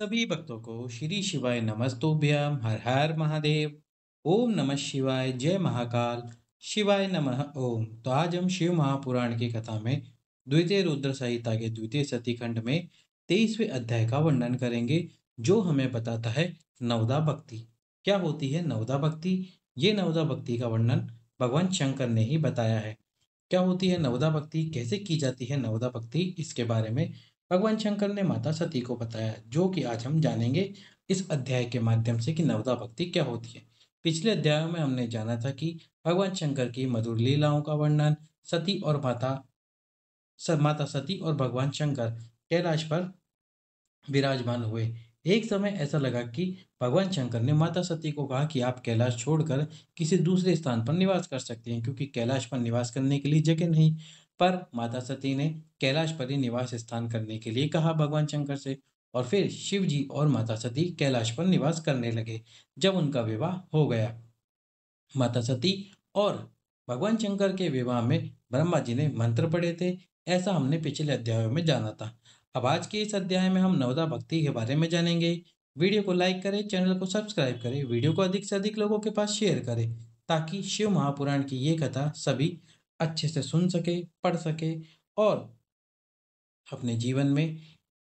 सभी भक्तों को श्री शिवाय नमस्तुभ्यम हर हर महादेव। ओम नमः शिवाय, जय महाकाल, शिवाय नमः ओम। तो आज हम शिव महापुराण की कथा में द्वितीय रुद्र संहिता के द्वितीय सती खंड में 23वें अध्याय का वर्णन करेंगे, जो हमें बताता है नवदा भक्ति। क्या होती है नवदा भक्ति? ये नवदा भक्ति का वर्णन भगवान शंकर ने ही बताया है। क्या होती है नवदा भक्ति, कैसे की जाती है नवदा भक्ति, इसके बारे में भगवान शंकर ने माता सती को बताया, जो कि आज हम जानेंगे इस अध्याय के माध्यम से कि नवदा भक्ति क्या होती है। पिछले अध्यायों में हमने जाना था कि भगवान शंकर की मधुर लीलाओं का वर्णन, सती और माता सती और भगवान शंकर कैलाश पर विराजमान हुए। एक समय ऐसा लगा कि भगवान शंकर ने माता सती को कहा कि आप कैलाश छोड़कर किसी दूसरे स्थान पर निवास कर सकते हैं, क्योंकि कैलाश पर निवास करने के लिए जगह नहीं। पर माता सती ने कैलाश पर ही निवास स्थान करने के लिए कहा भगवान शंकर से, और फिर शिव जी और माता सती कैलाश पर निवास करने लगे। जब उनका विवाह हो गया, माता सती और भगवान शंकर के विवाह में ब्रह्मा जी ने मंत्र पढ़े थे। ऐसा हमने पिछले अध्यायों में जाना था। अब आज के इस अध्याय में हम नवदा भक्ति के बारे में जानेंगे। वीडियो को लाइक करें, चैनल को सब्सक्राइब करें, वीडियो को अधिक से अधिक लोगों के पास शेयर करें, ताकि शिव महापुराण की ये कथा सभी अच्छे से सुन सके, पढ़ सके और अपने जीवन में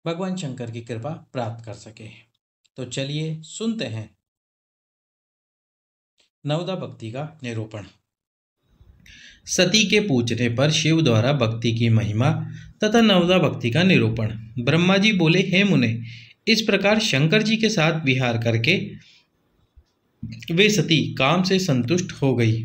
भगवान शंकर की कृपा प्राप्त कर सके। तो चलिए सुनते हैं नवदा भक्ति का निरूपण। सती के पूछने पर शिव द्वारा भक्ति की महिमा तथा नवदा भक्ति का निरूपण। ब्रह्मा जी बोले, हे मुने, इस प्रकार शंकर जी के साथ विहार करके वे सती काम से संतुष्ट हो गई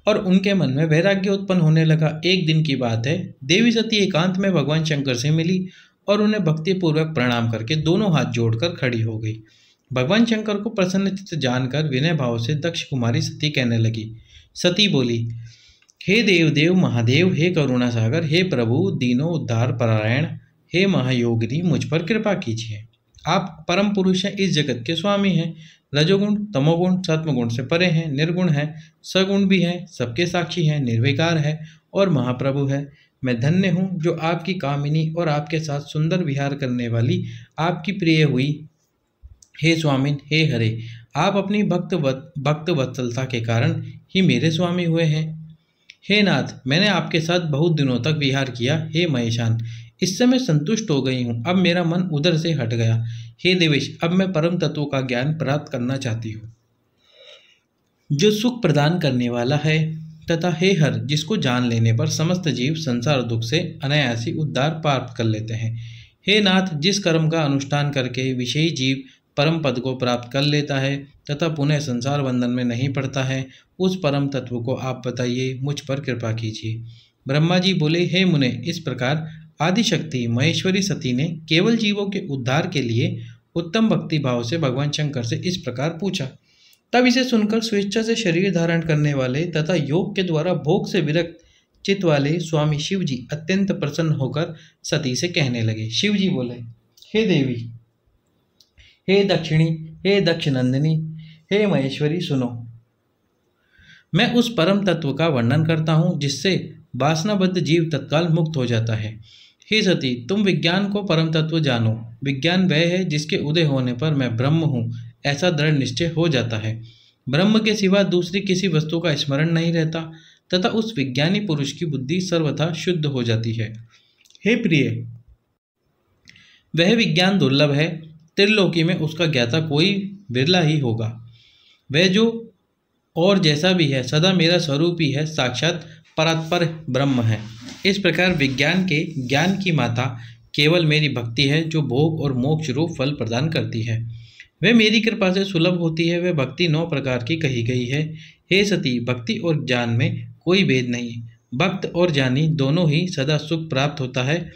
और उनके मन में वैराग्य उत्पन्न होने लगा। एक दिन की बात है, देवी सती एकांत में भगवान शंकर से मिली और उन्हें भक्ति पूर्वक प्रणाम करके दोनों हाथ जोड़कर खड़ी हो गई। भगवान शंकर को प्रसन्नचित्त जानकर विनय भाव से दक्ष कुमारी सती कहने लगी। सती बोली, हे देव महादेव, हे करुणा सागर, हे प्रभु दीनों उद्धार परायण, हे महायोगिनी, मुझ पर कृपा कीजिए। आप परम पुरुष हैं, इस जगत के स्वामी हैं। रजोगुण तमोगुण सत्वगुण से परे हैं, निर्गुण हैं, सगुण भी हैं, सबके साक्षी हैं, निर्विकार है और महाप्रभु है। मैं धन्य हूँ जो आपकी कामिनी और आपके साथ सुंदर विहार करने वाली आपकी प्रिय हुई। हे स्वामिन, हे हरे, आप अपनी भक्त वत्सलता के कारण ही मेरे स्वामी हुए हैं। हे नाथ, मैंने आपके साथ बहुत दिनों तक विहार किया। हे महेशान, इससे मैं संतुष्ट हो गई हूँ। अब मेरा मन उधर से हट गया। हे देवेश, अब मैं परम तत्व का ज्ञान प्राप्त करना चाहती हूँ, जो सुख प्रदान करने वाला है। तथा हे हर, जिसको जान लेने पर समस्त जीव संसार दुख से अनायासी उद्धार प्राप्त कर लेते हैं। हे नाथ, जिस कर्म का अनुष्ठान करके विषयी जीव परम पद को प्राप्त कर लेता है तथा पुनः संसार बंधन में नहीं पड़ता है, उस परम तत्व को आप बताइए, मुझ पर कृपा कीजिए। ब्रह्मा जी बोले, हे मुने, इस प्रकार आदिशक्ति महेश्वरी सती ने केवल जीवों के उद्धार के लिए उत्तम भक्ति भाव से भगवान शंकर से इस प्रकार पूछा। तब इसे सुनकर स्वेच्छा से शरीर धारण करने वाले तथा योग के द्वारा भोग से विरक्त चित्त वाले स्वामी शिव जी अत्यंत प्रसन्न होकर सती से कहने लगे। शिव जी बोले, हे देवी, हे दक्षिणी, हे दक्षनंदिनी, हे महेश्वरी, सुनो। मैं उस परम तत्व का वर्णन करता हूँ जिससे वासनाबद्ध जीव तत्काल मुक्त हो जाता है। हे सती, तुम विज्ञान को परम तत्व जानो। विज्ञान वह है जिसके उदय होने पर मैं ब्रह्म हूँ ऐसा दृढ़ निश्चय हो जाता है। ब्रह्म के सिवा दूसरी किसी वस्तु का स्मरण नहीं रहता तथा उस विज्ञानी पुरुष की बुद्धि सर्वथा शुद्ध हो जाती है। हे प्रिय, वह विज्ञान दुर्लभ है। त्रिलोकी में उसका ज्ञाता कोई बिरला ही होगा। वह जो और जैसा भी है, सदा मेरा स्वरूप ही है, साक्षात परात्पर ब्रह्म है। इस प्रकार विज्ञान के ज्ञान की माता केवल मेरी भक्ति है, जो भोग और मोक्ष रूप फल प्रदान करती है। वह मेरी कृपा से सुलभ होती है। वह भक्ति 9 प्रकार की कही गई है। हे सती, भक्ति और ज्ञान में कोई भेद नहीं। भक्त और ज्ञानी दोनों ही सदा सुख प्राप्त होता है,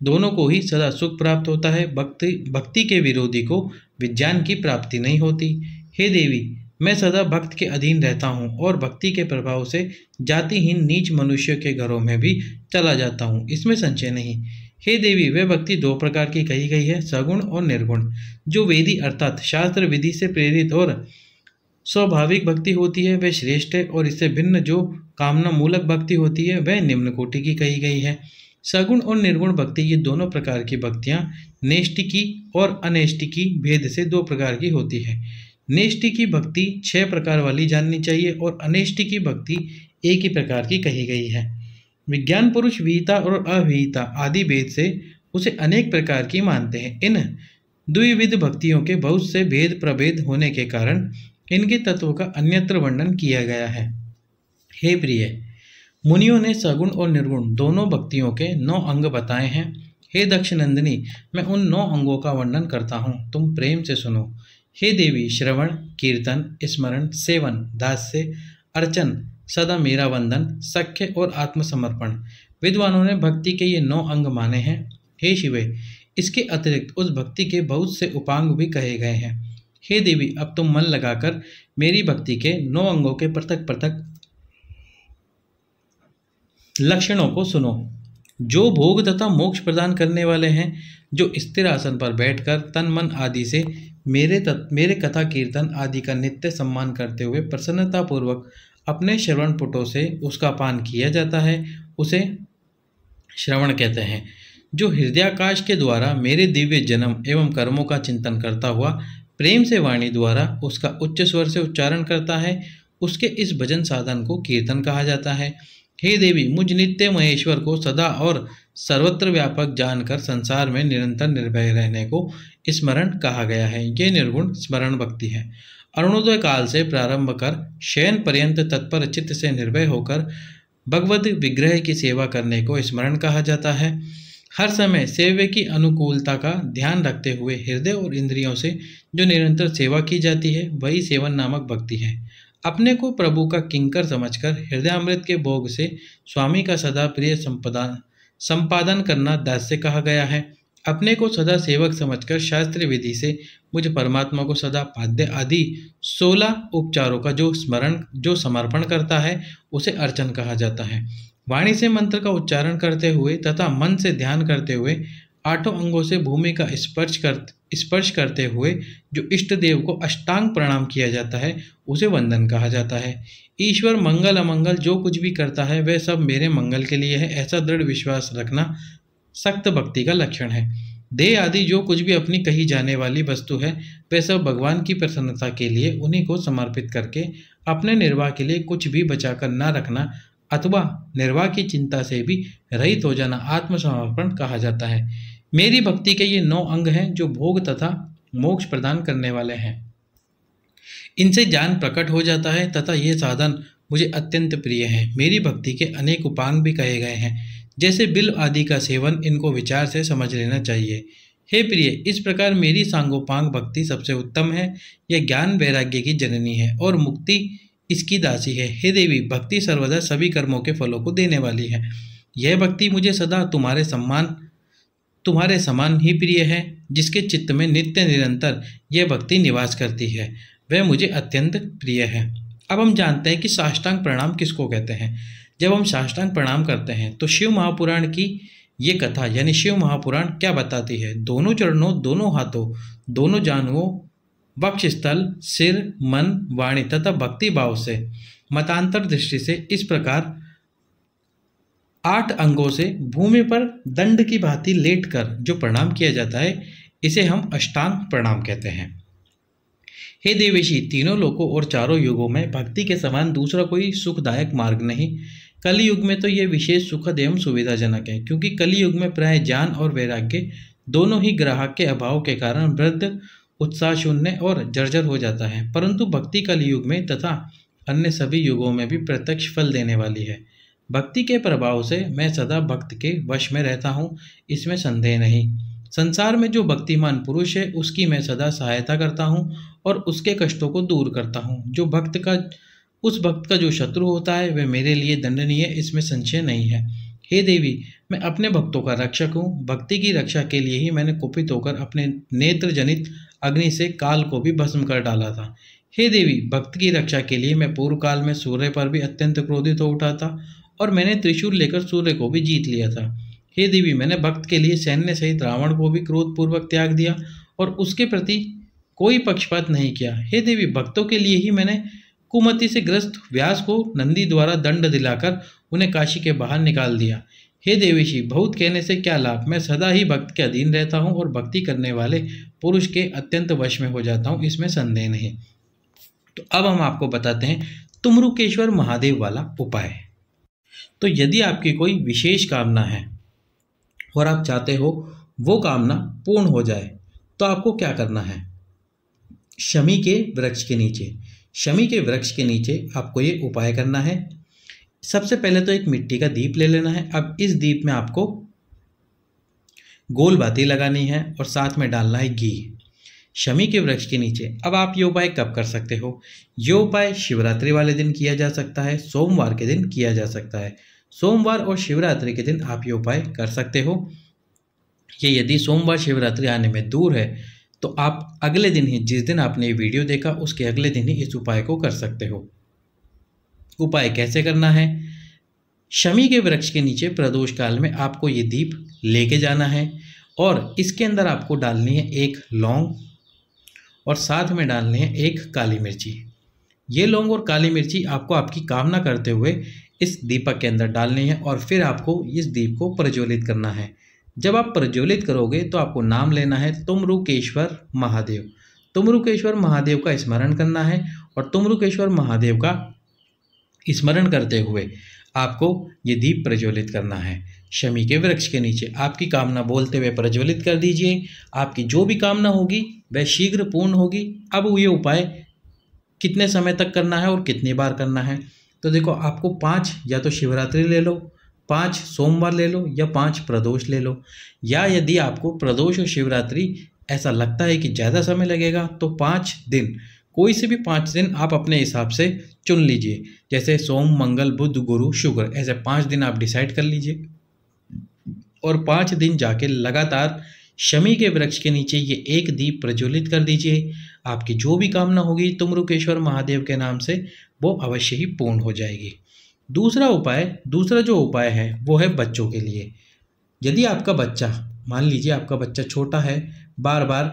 दोनों को ही सदा सुख प्राप्त होता है। भक्ति के विरोधी को विज्ञान की प्राप्ति नहीं होती। हे देवी, मैं सदा भक्त के अधीन रहता हूँ और भक्ति के प्रभाव से जातिहीन नीच मनुष्य के घरों में भी चला जाता हूँ, इसमें संशय नहीं। हे देवी, वह भक्ति 2 प्रकार की कही गई है, सगुण और निर्गुण। जो वेदी अर्थात शास्त्र विधि से प्रेरित और स्वाभाविक भक्ति होती है वह श्रेष्ठ है, और इससे भिन्न जो कामना मूलक भक्ति होती है वह निम्न कोटि की कही गई है। सगुण और निर्गुण भक्ति, ये दोनों प्रकार की भक्तियाँ नैष्ठिकी और अनैष्ठिकी भेद से दो प्रकार की होती है। नैष्ठिकी भक्ति 6 प्रकार वाली जाननी चाहिए और अनैष्ठिकी भक्ति एक ही प्रकार की कही गई है। विज्ञान पुरुष विहिता और अविहिता आदि भेद से उसे अनेक प्रकार की मानते हैं। इन द्विविध भक्तियों के बहुत से भेद प्रभेद होने के कारण इनके तत्वों का अन्यत्र वर्णन किया गया है। हे प्रिय, मुनियों ने सगुण और निर्गुण दोनों भक्तियों के 9 अंग बताए हैं। हे दक्षनंदिनी, मैं उन 9 अंगों का वर्णन करता हूँ, तुम प्रेम से सुनो। हे देवी, श्रवण, कीर्तन, स्मरण, सेवन, दास्य, अर्चन, सदा मेरा वंदन, सख्य और आत्मसमर्पण, विद्वानों ने भक्ति के ये 9 अंग माने हैं। हे शिवे, इसके अतिरिक्त उस भक्ति के बहुत से उपांग भी कहे गए हैं। हे देवी, अब तुम मन लगाकर मेरी भक्ति के 9 अंगों के पृथक पृथक लक्षणों को सुनो। जो भोग तथा मोक्ष प्रदान करने वाले हैं, जो स्थिर आसन पर बैठकर तन मन आदि से मेरे कथा कीर्तन आदि का नित्य सम्मान करते हुए प्रसन्नतापूर्वक अपने श्रवण पुटों से उसका पान किया जाता है, उसे श्रवण कहते हैं। जो हृदयाकाश के द्वारा मेरे दिव्य जन्म एवं कर्मों का चिंतन करता हुआ प्रेम से वाणी द्वारा उसका उच्च स्वर से उच्चारण करता है, उसके इस भजन साधन को कीर्तन कहा जाता है। हे देवी, मुझ नित्य महेश्वर को सदा और सर्वत्र व्यापक जानकर संसार में निरंतर निर्भय रहने को स्मरण कहा गया है। ये निर्गुण स्मरण भक्ति है। अरुणोदय काल से प्रारंभ कर शयन पर्यंत तत्पर चित्त से निर्भय होकर भगवत विग्रह की सेवा करने को स्मरण कहा जाता है। हर समय सेव्य की अनुकूलता का ध्यान रखते हुए हृदय और इंद्रियों से जो निरंतर सेवा की जाती है, वही सेवन नामक भक्ति है। अपने को प्रभु का किंकर समझकर हृदयामृत के भोग से स्वामी का सदा प्रिय संपादन करना दास्य कहा गया है। अपने को सदा सेवक समझकर शास्त्र विधि से मुझ परमात्मा को सदा पाद्य आदि 16 उपचारों का जो समर्पण करता है, उसे अर्चन कहा जाता है। वाणी से मंत्र का उच्चारण करते हुए तथा मन से ध्यान करते हुए 8 अंगों से भूमि का स्पर्श करते हुए जो इष्ट देव को अष्टांग प्रणाम किया जाता है, उसे वंदन कहा जाता है। ईश्वर मंगल अमंगल जो कुछ भी करता है वह सब मेरे मंगल के लिए है, ऐसा दृढ़ विश्वास रखना सख्त भक्ति का लक्षण है। देह आदि जो कुछ भी अपनी कही जाने वाली वस्तु है, वह सब भगवान की प्रसन्नता के लिए उन्हीं को समर्पित करके अपने निर्वाह के लिए कुछ भी बचाकर न रखना अथवा निर्वाह की चिंता से भी रहित हो जाना आत्मसमर्पण कहा जाता है। मेरी भक्ति के ये 9 अंग हैं जो भोग तथा मोक्ष प्रदान करने वाले हैं। इनसे ज्ञान प्रकट हो जाता है तथा ये साधन मुझे अत्यंत प्रिय हैं। मेरी भक्ति के अनेक उपांग भी कहे गए हैं, जैसे बिल्व आदि का सेवन, इनको विचार से समझ लेना चाहिए। हे प्रिय, इस प्रकार मेरी सांगोपांग भक्ति सबसे उत्तम है। यह ज्ञान वैराग्य की जननी है और मुक्ति इसकी दासी है। हे देवी, भक्ति सर्वदा सभी कर्मों के फलों को देने वाली है। यह भक्ति मुझे सदा तुम्हारे समान ही प्रिय है। जिसके चित्त में नित्य निरंतर यह भक्ति निवास करती है, वह मुझे अत्यंत प्रिय है। अब हम जानते हैं कि साष्टांग प्रणाम किसको कहते हैं। जब हम साष्टांग प्रणाम करते हैं तो शिव महापुराण की ये कथा यानी शिव महापुराण क्या बताती है। दोनों चरणों, दोनों हाथों, दोनों जानुओं, वक्षस्थल, सिर, मन, वाणी तथा भक्ति भाव से मतांतर दृष्टि से इस प्रकार 8 अंगों से भूमि पर दंड की भांति लेटकर जो प्रणाम किया जाता है, इसे हम अष्टांग प्रणाम कहते हैं। हे देवेशी, तीनों लोकों और चारों युगों में भक्ति के समान दूसरा कोई सुखदायक मार्ग नहीं। कली युग में तो यह विशेष सुखद एवं सुविधाजनक है, क्योंकि कली युग में प्राय ज्ञान और वैराग्य दोनों ही ग्राहक के अभाव के कारण वृद्ध, उत्साह शून्य और जर्जर हो जाता है। परंतु भक्ति कली युग में तथा अन्य सभी युगों में भी प्रत्यक्ष फल देने वाली है। भक्ति के प्रभाव से मैं सदा भक्त के वश में रहता हूँ, इसमें संदेह नहीं। संसार में जो भक्तिमान पुरुष है, उसकी मैं सदा सहायता करता हूँ और उसके कष्टों को दूर करता हूँ। उस भक्त का जो शत्रु होता है, वह मेरे लिए दंडनीय है, इसमें संशय नहीं है। हे देवी, मैं अपने भक्तों का रक्षक हूँ। भक्ति की रक्षा के लिए ही मैंने कुपित होकर अपने नेत्र जनित अग्नि से काल को भी भस्म कर डाला था। हे देवी, भक्त की रक्षा के लिए मैं पूर्व काल में सूर्य पर भी अत्यंत क्रोधित हो उठा था और मैंने त्रिशूल लेकर सूर्य को भी जीत लिया था। हे देवी, मैंने भक्त के लिए सैन्य सहित रावण को भी क्रोधपूर्वक त्याग दिया और उसके प्रति कोई पक्षपात नहीं किया। हे देवी, भक्तों के लिए ही मैंने कुमति से ग्रस्त व्यास को नंदी द्वारा दंड दिलाकर उन्हें काशी के बाहर निकाल दिया। हे देवेशी, बहुत कहने से क्या लाभ, मैं सदा ही भक्त के अधीन रहता हूँ और भक्ति करने वाले पुरुष के अत्यंत वश में हो जाता हूँ, इसमें संदेह नहीं। तो अब हम आपको बताते हैं तुमरुकेश्वर महादेव वाला उपाय। तो यदि आपकी कोई विशेष कामना है और आप चाहते हो वो कामना पूर्ण हो जाए, तो आपको क्या करना है? शमी के वृक्ष के नीचे, शमी के वृक्ष के नीचे आपको ये उपाय करना है। सबसे पहले तो एक मिट्टी का दीप ले लेना है। अब इस दीप में आपको गोल बाती लगानी है और साथ में डालना है घी, शमी के वृक्ष के नीचे। अब आप ये उपाय कब कर सकते हो? ये उपाय शिवरात्रि वाले दिन किया जा सकता है, सोमवार के दिन किया जा सकता है। सोमवार और शिवरात्रि के दिन आप ये उपाय कर सकते हो। ये यदि सोमवार शिवरात्रि आने में दूर है तो आप अगले दिन ही, जिस दिन आपने ये वीडियो देखा उसके अगले दिन ही इस उपाय को कर सकते हो। उपाय कैसे करना है? शमी के वृक्ष के नीचे प्रदोष काल में आपको ये दीप लेके जाना है और इसके अंदर आपको डालनी है एक लौंग और साथ में डालनी है एक काली मिर्ची। ये लौंग और काली मिर्ची आपको आपकी कामना करते हुए इस दीपक के अंदर डालनी है और फिर आपको इस दीप को प्रज्वलित करना है। जब आप प्रज्वलित करोगे तो आपको नाम लेना है तुमरुकेश्वर महादेव। तुमरुकेश्वर महादेव का स्मरण करना है और तुमरुकेश्वर महादेव का स्मरण करते हुए आपको ये दीप प्रज्वलित करना है। शमी के वृक्ष के नीचे आपकी कामना बोलते हुए प्रज्वलित कर दीजिए। आपकी जो भी कामना होगी वह शीघ्र पूर्ण होगी। अब ये उपाय कितने समय तक करना है और कितनी बार करना है? तो देखो, आपको 5 या तो शिवरात्रि ले लो, 5 सोमवार ले लो या 5 प्रदोष ले लो, या यदि आपको प्रदोष और शिवरात्रि ऐसा लगता है कि ज़्यादा समय लगेगा तो 5 दिन, कोई से भी 5 दिन आप अपने हिसाब से चुन लीजिए। जैसे सोम, मंगल, बुध, गुरु, शुक्र, ऐसे 5 दिन आप डिसाइड कर लीजिए और 5 दिन जाके लगातार शमी के वृक्ष के नीचे ये एक दीप प्रज्वलित कर दीजिए। आपकी जो भी कामना होगी तुमरुकेश्वर महादेव के नाम से वो अवश्य ही पूर्ण हो जाएगी। दूसरा जो उपाय है वो है बच्चों के लिए। यदि आपका बच्चा, मान लीजिए आपका बच्चा छोटा है, बार बार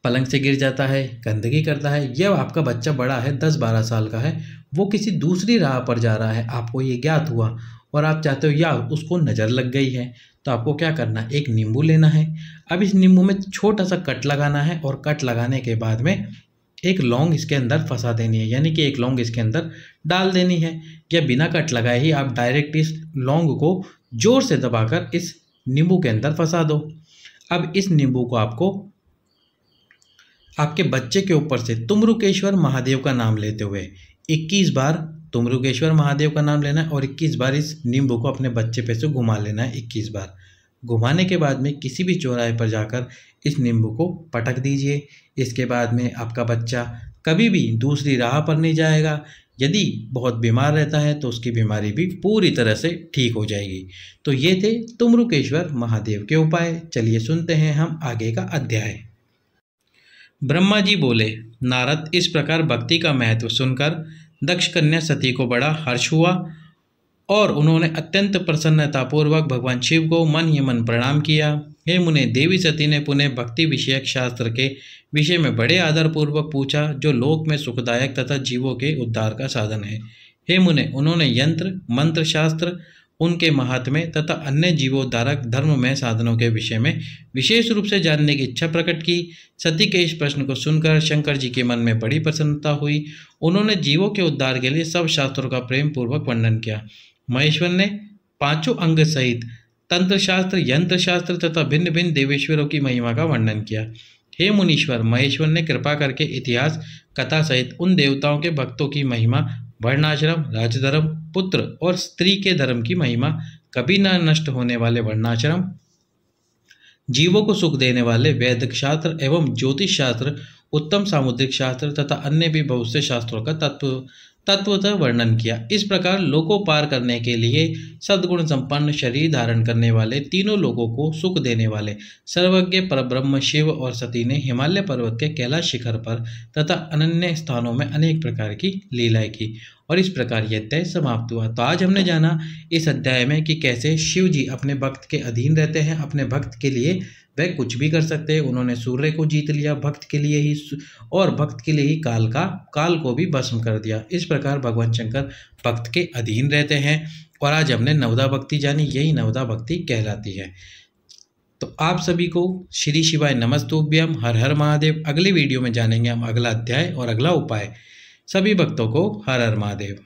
पलंग से गिर जाता है, गंदगी करता है, या आपका बच्चा बड़ा है, 10-12 साल का है, वो किसी दूसरी राह पर जा रहा है, आपको ये ज्ञात हुआ और आप चाहते हो या उसको नज़र लग गई है, तो आपको क्या करना है? एक नींबू लेना है। अब इस नींबू में छोटा सा कट लगाना है और कट लगाने के बाद में एक लौंग इसके अंदर फंसा देनी है, यानी कि एक लौंग इसके अंदर डाल देनी है, या बिना कट लगाए ही आप डायरेक्ट इस लौंग को जोर से दबाकर इस नींबू के अंदर फंसा दो। अब इस नींबू को आपको आपके बच्चे के ऊपर से तुमरुकेश्वर महादेव का नाम लेते हुए 21 बार तुमरुकेश्वर महादेव का नाम लेना है और 21 बार इस नींबू को अपने बच्चे पे से घुमा लेना है। 21 बार घुमाने के बाद में किसी भी चौराहे पर जाकर इस नींबू को पटक दीजिए। इसके बाद में आपका बच्चा कभी भी दूसरी राह पर नहीं जाएगा। यदि बहुत बीमार रहता है तो उसकी बीमारी भी पूरी तरह से ठीक हो जाएगी। तो ये थे तुमरुकेश्वर महादेव के उपाय। चलिए सुनते हैं हम आगे का अध्याय। ब्रह्मा जी बोले, नारद, इस प्रकार भक्ति का महत्व सुनकर दक्ष कन्या सती को बड़ा हर्ष हुआ और उन्होंने अत्यंत प्रसन्नतापूर्वक भगवान शिव को मन ही मन प्रणाम किया। हे मुने, देवी सती ने पुनः भक्ति विषयक शास्त्र के विषय में बड़े आदरपूर्वक पूछा, जो लोक में सुखदायक तथा जीवों के उद्धार का साधन है। हे मुने, उन्होंने यंत्र, मंत्र शास्त्र, उनके महात्म्य तथा अन्य जीवोद्धारक धर्ममय साधनों के विषय में विशेष रूप से जानने की इच्छा प्रकट की। सती के इस प्रश्न को सुनकर शंकर जी के मन में बड़ी प्रसन्नता हुई। उन्होंने जीवों के उद्धार के लिए सब शास्त्रों का प्रेम पूर्वक वर्णन किया। महेश्वर ने 5 अंग सहित तंत्र शास्त्र, यंत्र शास्त्र तथा भिन्न भिन्न देवेश्वरों की महिमा का वर्णन किया। हे मुनीश्वर, महेश्वर ने कृपा करके इतिहास कथा सहित उन देवताओं के भक्तों की महिमा, वर्णाश्रम, राजधर्म, पुत्र और स्त्री के धर्म की महिमा, कभी न नष्ट होने वाले वर्णाश्रम, जीवों को सुख देने वाले वैदिक शास्त्र एवं ज्योतिष शास्त्र, उत्तम सामुद्रिक शास्त्र तथा अन्य भी बहुत से शास्त्रों का तत्वतः वर्णन किया। इस प्रकार लोकों पार करने के लिए सद्गुण संपन्न शरीर धारण करने वाले, तीनों लोगों को सुख देने वाले सर्वज्ञ परब्रह्म शिव और सती ने हिमालय पर्वत के कैलाश शिखर पर तथा अन्य स्थानों में अनेक प्रकार की लीलाएं की और इस प्रकार यह अध्याय समाप्त हुआ। तो आज हमने जाना इस अध्याय में कि कैसे शिव जी अपने भक्त के अधीन रहते हैं, अपने भक्त के लिए वह कुछ भी कर सकते हैं। उन्होंने सूर्य को जीत लिया भक्त के लिए ही, और भक्त के लिए ही काल को भी भस्म कर दिया। इस प्रकार भगवान शंकर भक्त के अधीन रहते हैं। और आज हमने नवदा भक्ति जानी, यही नवदा भक्ति कहलाती है। तो आप सभी को श्री शिवाय नमस्तुभ्यम, हर हर महादेव। अगली वीडियो में जानेंगे हम अगला अध्याय और अगला उपाय। सभी भक्तों को हर हर महादेव।